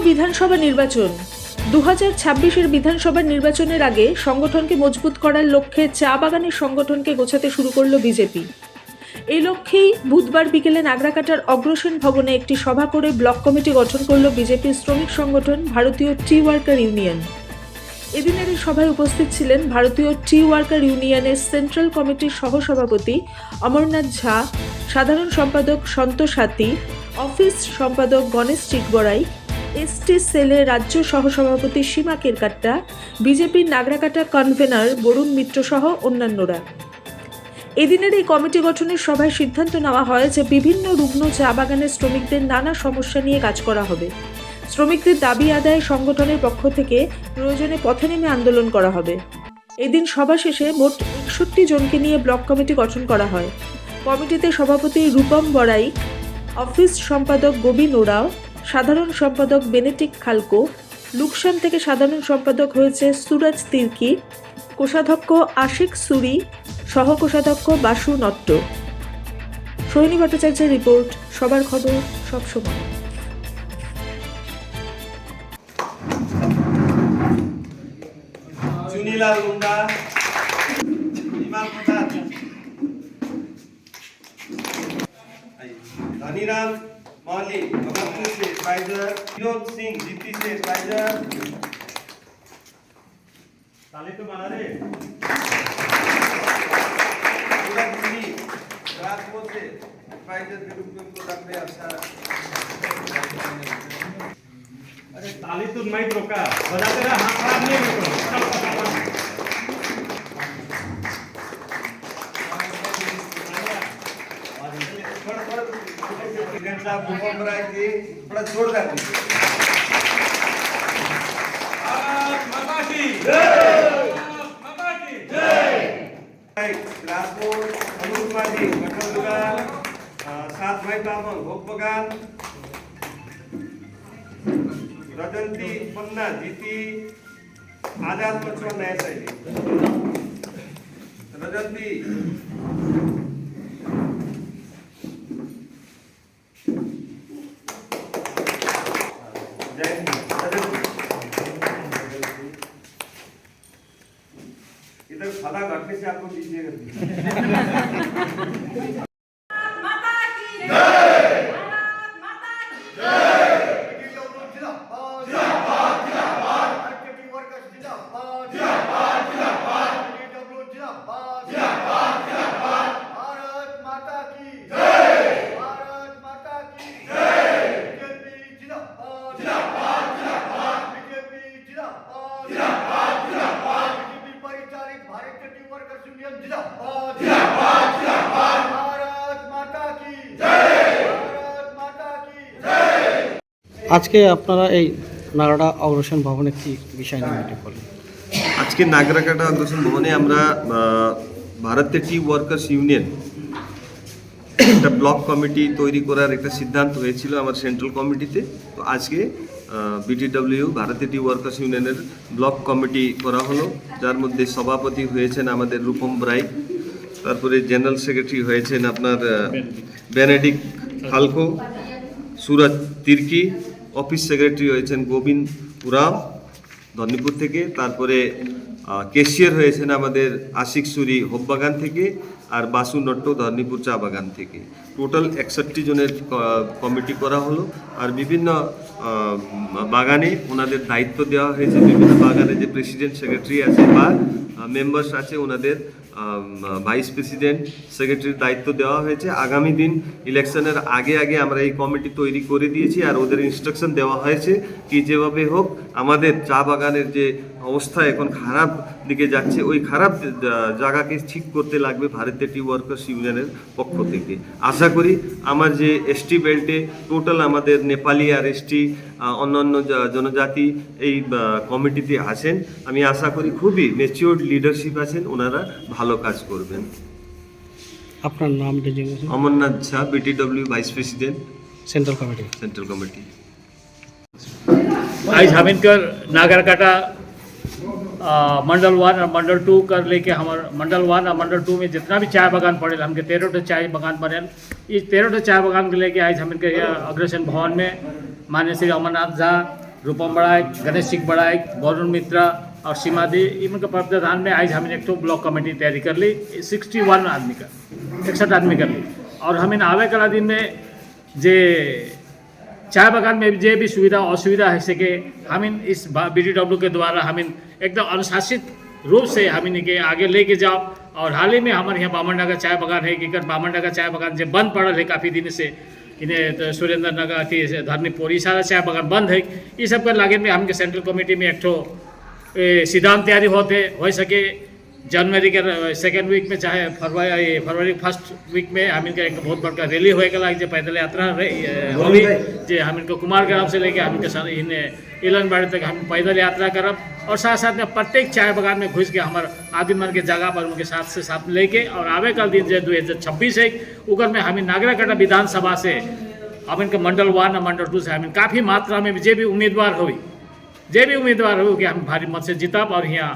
বিধানসভা নির্বাচন 2026-এর বিধানসভা নির্বাচনের আগে সংগঠনকে মজবুত করার লক্ষ্যে চা বাগানের সংগঠনকে গোছাতে শুরু করল বিজেপি। এই লক্ষ্যেই বুধবার বিকেলে নাগরাকাটার অগ্রসেন ভবনে একটি সভা করে ব্লক কমিটি গঠন করল বিজেপির শ্রমিক সংগঠন ভারতীয় টি ওয়ার্কার ইউনিয়ন। এদিনের এই সভায় উপস্থিত ছিলেন ভারতীয় টি ওয়ার্কার ইউনিয়নের সেন্ট্রাল কমিটির সহসভাপতি অমরনাথ ঝা, সাধারণ সম্পাদক সন্তোষ হাতি, অফিস সম্পাদক গণেশ চিকবড়াই, এসটি সেলের রাজ্য সহসভাপতি সীমা কেরকাট্টা, বিজেপির নাগরাকাটা কনভেনার বরুণ মিত্র সহ অন্যান্যরা। এদিনের এই কমিটি গঠনের সভায় সিদ্ধান্ত নেওয়া হয় যে বিভিন্ন রুগ্ন চা বাগানের শ্রমিকদের নানা সমস্যা নিয়ে কাজ করা হবে। শ্রমিকদের দাবি আদায়ে সংগঠনের পক্ষ থেকে প্রয়োজনে পথে নেমে আন্দোলন করা হবে। এদিন সভা শেষে মোট 61 জনকে নিয়ে ব্লক কমিটি গঠন করা হয়। কমিটিতে সভাপতি রূপম বড়াই, অফিস সম্পাদক গোবিন ওরাও, সাধারণ সম্পাদক বেনেটিক খালকো, লুকসান থেকে সাধারণ সম্পাদক হয়েছে সুরজ তির্কি, কোষাধ্যক্ষ আশিক সুরি, সহকোষাধ্যক্ষ বাসু নট্ট। সোহিনী ভট্টাচার্যের রিপোর্ট, সবার খবর সবসময়। चुनीलाल मुंडा, इमाम प्रसाद, धनीराम मौली, भगतपुर से एडवाइजर, विनोद सिंह जीती से एडवाइजर, ताले तो मारा रे, सूरज गिरी, राजकोट से एडवाइजर के रूप में उनको रख दिया। अच्छा, अरे ताली तो नहीं रोका, बजाते रहा, हाथ खराब नहीं करो। थोड़ा जोरदार सात भाई बाबन भोग बगान, रजंती पन्ना जीती आजाद बच्चों नया शैली रजंती इधर सादा घटने से आपको दीजिएगा। আজকে আপনারা এই নাগরাকাটা অগ্রসেন ভবনে কি বিষয় নিয়ে মিটিং করলেন? আজকে নাগরাকাটা অগ্রসেন ভবনে আমরা ভারতীয় টি ওয়ার্কার্স ইউনিয়ন একটা ব্লক কমিটি তৈরি করার একটা সিদ্ধান্ত হয়েছিল আমার সেন্ট্রাল কমিটিতে। তো আজকে বিটিডব্লিউ ভারতীয় টি ওয়ার্কার্স ইউনিয়নের ব্লক কমিটি করা হলো, যার মধ্যে সভাপতি হয়েছেন আমাদের রূপম বড়াই, তারপরে জেনারেল সেক্রেটারি হয়েছেন আপনার বেনেডিক খালকো, সুরজ তির্কি, অফিস সেক্রেটারি হয়েছেন গোবিন উরাম ধর্নীপুর থেকে, তারপরে ক্যাশিয়ার হয়েছেন আমাদের আশিক সুরি হোপবাগান থেকে, আর বাসু নট্ট ধর্নীপুর চা বাগান থেকে। টোটাল 61 জনের কমিটি করা হলো। আর বিভিন্ন বাগানে ওনাদের দায়িত্ব দেওয়া হয়েছে, বিভিন্ন বাগানে যে প্রেসিডেন্ট সেক্রেটারি আছে বা মেম্বার্স আছে ওনাদের ভাইস প্রেসিডেন্ট সেক্রেটারির দায়িত্ব দেওয়া হয়েছে। আগামী দিন ইলেকশনের আগে আগে আমরা এই কমিটি তৈরি করে দিয়েছি, আর ওদের ইনস্ট্রাকশন দেওয়া হয়েছে কি যেভাবে হোক আমাদের চা বাগানের যে অবস্থা এখন খারাপ দিকে যাচ্ছে, ওই খারাপ জায়গাকে ঠিক করতে লাগবে ভারতীয় টি ওয়ার্কার্স ইউনিয়নের পক্ষ থেকে। আশা করি আমার যে এসটি বেল্টে টোটাল আমাদের নেপালি আর এসটি অন্যান্য জনজাতি এই কমিটিতে আছেন, আমি আশা করি খুবই ম্যাচিওর্ড লিডারশিপ আছেন, ওনারা ভালো কাজ করবেন। আপনার নাম? অমরনাথ ঝা, বিটিডব্লিউ ভাইস প্রেসিডেंट सेंट्रल कमिटी। आज हमिनकर नागरकाटा मंडल 1 और मंडल 2 कर लेके हमारे मंडल 1 और मंडल 2 में जितना भी चाय बागान पड़े हमके 13 चाय बागान बने। इस 13 चाय बागान के लेके आज हम इनके अग्रसेन भवन में माननीय श्री अमरनाथ झा रूपम बड़ाइक, गणेश सिंह बड़ाइक, वरुण मित्रा और सीमा दी, इनका प्रावधान में आज हमने एक तो ब्लॉक कमेटी तैयारी कर ली 61 आदमी का, 61 आदमी कर ली। और हमें आवे कला दिन में जे चाय बागान में जे भी सुविधा असुविधा है सके हम इस BTW के द्वारा हम एकदम अनुशासित रूप से हम इनके आगे लेके जाओ। और हाल ही में हमारे यहाँ बामन नगर चाय बागान है कि बामन नगर चाय बागान जो बंद पड़ल है काफ़ी दिन से, इन्हें तो सुरेंद्र नगर थी धरनीपुर, ये सारा चाय बागान बंद है। ये सब कर लागे में हमके सेंट्रल कमेटी में एक ठो सिद्धांत तैयारी होते हो सके जनवरी के सेकेंड वीक में चाहे फरवरी फर्स्ट वीक में हम इनका एक बहुत बड़का रैली होएगा जो पैदल यात्रा होगी जो हम इनको कुमार ग्राम से लेके हम इनके इन्हें इलनबाड़ी तक हम पैदल यात्रा करब। और साथ साथ में प्रत्येक चाय बागान में घुस के हमारे आदि मन के जगह पर उनके साथ लेके और आवे कल दिन जो 2026 है उगर में हम नागराकाटा विधानसभा से हम इनके मंडल 1 और मंडल 2 से हम काफ़ी मात्रा में जे भी उम्मीदवार हो कि हम भारी मत से जीतब। और यहाँ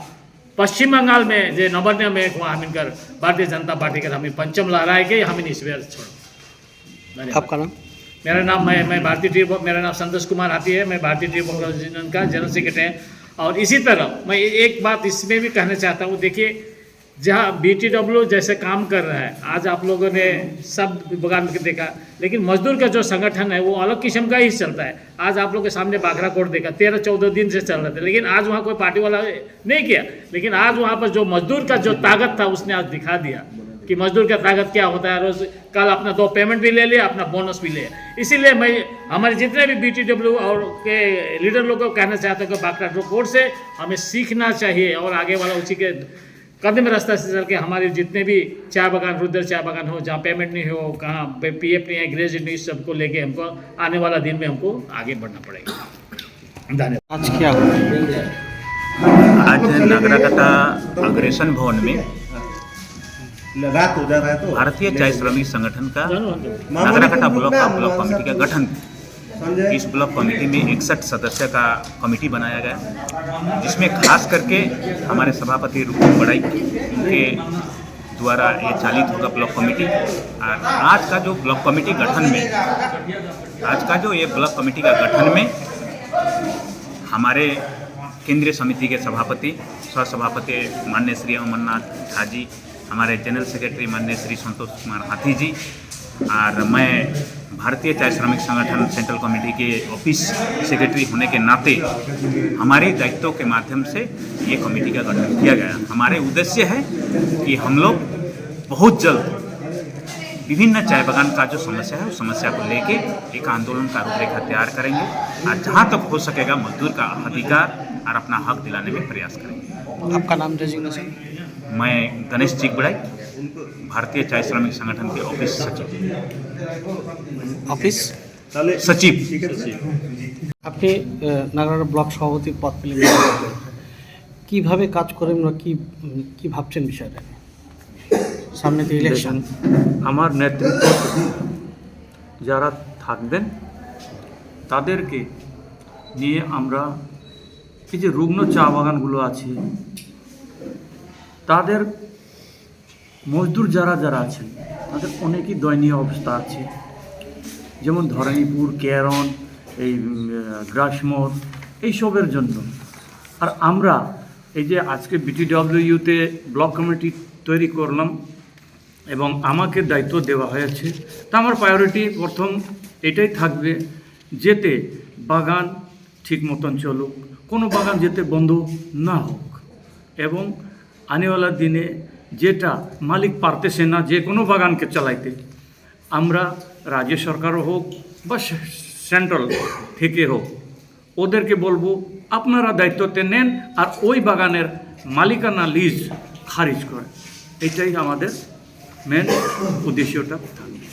पश्चिम बंगाल में जो नवन्य में वहाँ हम इनकर भारतीय जनता पार्टी का हम पंचम लहराए के हम इस बार छोड़। आपका नाम? मेरा नाम मैं भारतीय टी मेरा नाम संतोष कुमार हाथी है, मैं भारतीय टी यूनियन का जनरल सेक्रेटरी है। और इसी तरह मैं एक बात इसमें भी कहना चाहता हूँ, देखिए जहाँ BTW जैसे काम कर रहा है, आज आप लोगों ने सब बगान के देखा, लेकिन मजदूर का जो संगठन है वो अलग किस्म का ही चलता है। आज आप लोग के सामने बाघरा कोट देखा 13-14 दिन से चल रहे थे, लेकिन आज वहाँ कोई पार्टी वाला नहीं किया, लेकिन आज वहाँ पर जो मजदूर का जो ताकत था उसने आज दिखा दिया कि मजदूर का ताकत क्या होता है। रोज कल अपना 2 पेमेंट भी ले लिया, अपना बोनस भी ले। इसीलिए मैं हमारे जितने भी BTW और के लीडर लोगों को कहना चाहता हूँ कि बाघरा कोट से हमें सीखना चाहिए और आगे वाला उसी के कदम रास्ता से चल के हमारे जितने भी चाय बागान, रुद्र चाय बागान हो जहाँ पेमेंट नहीं हो, कहाँ PF नहीं है, ग्रेजुएट नहीं, सबको लेके हमको आने वाला दिन में हमको आगे बढ़ना पड़ेगा। धन्यवाद। आज क्या हुआ? आज नागराकाटा अग्रेसन भवन में भारतीय चाय श्रमिक संगठन का नागराकाटा ब्लॉक कमेटी का गठन, इस ब्लॉक कमेटी में 61 सदस्य का कमेटी बनाया गया, जिसमें खास करके हमारे सभापति रूपम बड़ाई के द्वारा ये चालित होगा ब्लॉक कमेटी। और आज का जो ब्लॉक कमेटी गठन में गठन में हमारे केंद्रीय समिति के सभापति सह सभापति माननीय श्री अमरनाथ झा जी, हमारे जनरल सेक्रेटरी माननीय श्री संतोष कुमार हाथी जी, और मैं भारतीय चाय श्रमिक संगठन सेंट्रल कमेटी के ऑफिस सेक्रेटरी होने के नाते हमारे दायित्वों के माध्यम से ये कमेटी का गठन किया गया। हमारे उद्देश्य है कि हम लोग बहुत जल्द विभिन्न चाय बागान का जो समस्या है उस समस्या को लेके एक आंदोलन का रूपरेखा तैयार करेंगे और जहाँ तक हो सकेगा मजदूर का अधिकार और अपना हक दिलाने में प्रयास करेंगे। आपका नाम, डेजिग्नेशन? मैं गणेश सिंह बड़ाई, भारतीय चाय श्रमिक संगठन के ऑफिस सचिव। আপনি নাগরাকাটা ব্লক সভাপতির পদ পেলেন, কিভাবে কাজ করেন বা কি ভাবছেন বিষয়টা সামনে তো ইলেকশন? আমার নেতৃত্ব যারা থাকবেন তাদেরকে নিয়ে আমরা এই যে রুগ্ন চা বাগানগুলো আছে তাদের মজদুর যারা আছেন তাদের অনেকই দয়নীয় অবস্থা আছে, যেমন ধরণীপুর, কেরন, এই গ্রাসমোর এইসবের জন্য। আর আমরা এই যে আজকে BTWতে ব্লক কমিটি তৈরি করলাম এবং আমাকে দায়িত্ব দেওয়া হয়েছে, তা আমার প্রায়োরিটি প্রথম এটাই থাকবে যেতে বাগান ঠিক মতন চলুক, কোনো বাগান যেতে বন্ধ না হোক, এবং আনেওয়ালা দিনে যেটা মালিক পারতেছে না যে কোনো বাগানকে চালাইতে, আমরা রাজ্য সরকারও হোক বা সেন্ট্রাল থেকে হোক ওদেরকে বলবো আপনারা দায়িত্বতে নেন আর ওই বাগানের মালিকানা লিজ খারিজ করেন। এটাই আমাদের মেন উদ্দেশ্যটা থাকবে।